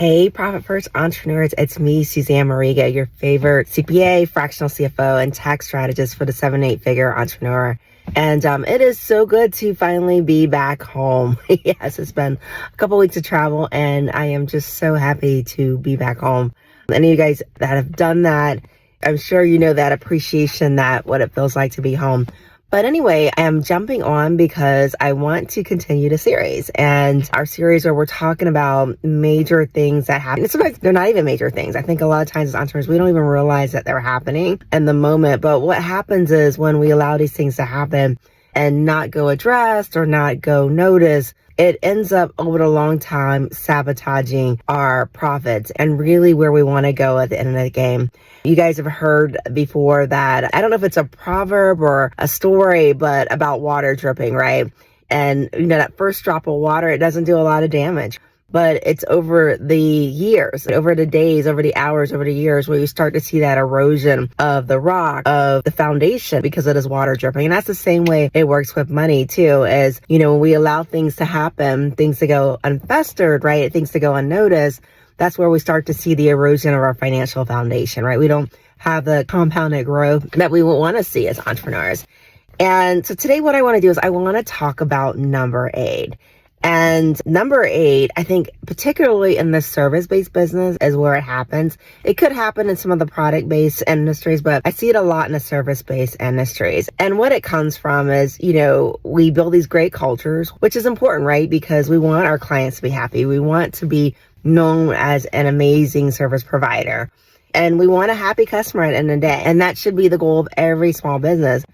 Hey, Profit First entrepreneurs, it's me, Suzanne Mariga, your favorite CPA, fractional CFO, and tax strategist for the 7-8-figure entrepreneur. And it is so good to finally be back home. Yes, it's been a couple weeks of travel, and I am just so happy to be back home. Any of you guys that have done that, I'm sure you know that appreciation, that what it feels like to be home. But anyway, I am jumping on because I want to continue the series, and our series where we're talking about major things that happen. Sometimes they're not even major things. I think a lot of times as entrepreneurs, we don't even realize that they're happening in the moment. But what happens is when we allow these things to happen and not go addressed or not go noticed, it ends up over the long time sabotaging our profits and really where we want to go at the end of the game. You guys have heard before that, I don't know if it's a proverb or a story, but about water dripping, right? And that first drop of water, it doesn't do a lot of damage. But it's over the years, over the days, over the hours, over the years where you start to see that erosion of the rock, of the foundation because it is water dripping. And that's the same way it works with money too, is, when we allow things to happen, things to go unfestered, right? Things to go unnoticed. That's where we start to see the erosion of our financial foundation, right? We don't have the compounded growth that we would want to see as entrepreneurs. And so today what I want to do is I want to talk about number 8. And number 8, I think particularly in the service-based business is where it happens. It could happen in some of the product-based industries, but I see it a lot in the service-based industries. And what it comes from is, we build these great cultures, which is important, right? Because we want our clients to be happy. We want to be known as an amazing service provider. And we want a happy customer at the end of the day. And that should be the goal of every small business.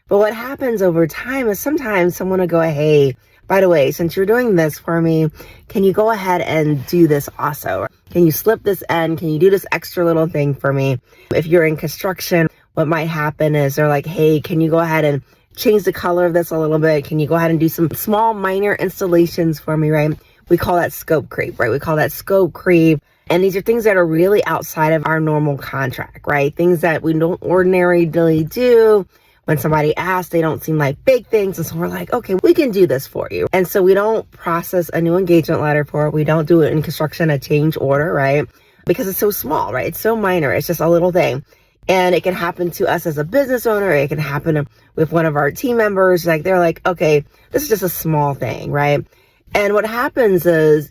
But what happens over time is sometimes someone will go, hey, by the way, since you're doing this for me, can you go ahead and do this also? Can you slip this in? Can you do this extra little thing for me? If you're in construction, what might happen is they're like, hey, can you go ahead and change the color of this a little bit? Can you go ahead and do some small minor installations for me, right? We call that scope creep, right? We call that scope creep. And these are things that are really outside of our normal contract, right? Things that we don't ordinarily do. When somebody asks, they don't seem like big things. And so we're like, okay, we can do this for you. And so we don't process a new engagement letter for it. We don't do it in construction, a change order, right? Because it's so small, right? It's so minor. It's just a little thing. And it can happen to us as a business owner. It can happen with one of our team members. Like they're like, okay, this is just a small thing, right? And what happens is,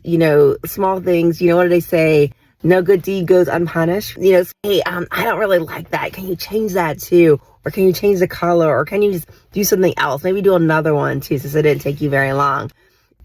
small things, what do they say? No good deed goes unpunished. Hey, I don't really like that. Can you change that too? Or can you change the color? Or can you just do something else? Maybe do another one too, since it didn't take you very long.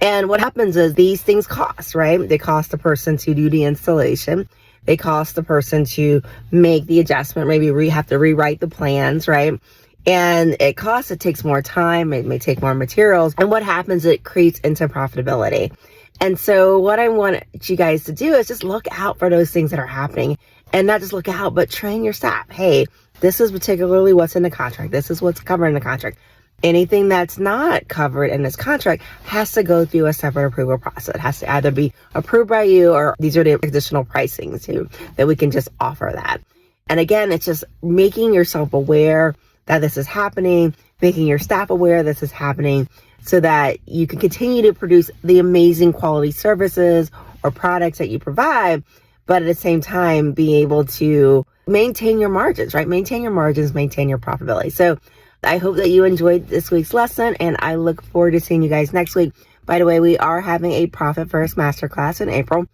And what happens is these things cost, right? They cost the person to do the installation. They cost the person to make the adjustment. Maybe we have to rewrite the plans, right? And it takes more time. It may take more materials. And what happens, it creates into profitability. And so what I want you guys to do is just look out for those things that are happening, and not just look out, but train your staff. Hey, this is particularly what's in the contract. This is what's covered in the contract. Anything that's not covered in this contract has to go through a separate approval process. It has to either be approved by you, or these are the additional pricings too, that we can just offer that. And again, it's just making yourself aware that this is happening, making your staff aware this is happening, so that you can continue to produce the amazing quality services or products that you provide, but at the same time, be able to maintain your margins, right? Maintain your margins, maintain your profitability. So I hope that you enjoyed this week's lesson, and I look forward to seeing you guys next week. By the way, we are having a Profit First Masterclass in April.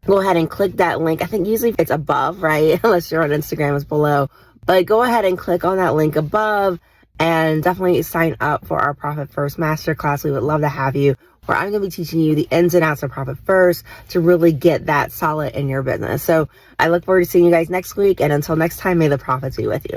Go ahead and click that link. I think usually it's above, right? Unless you're on Instagram, it's below. But go ahead and click on that link above and definitely sign up for our Profit First Masterclass. We would love to have you, where I'm going to be teaching you the ins and outs of Profit First to really get that solid in your business. So I look forward to seeing you guys next week. And until next time, may the profits be with you.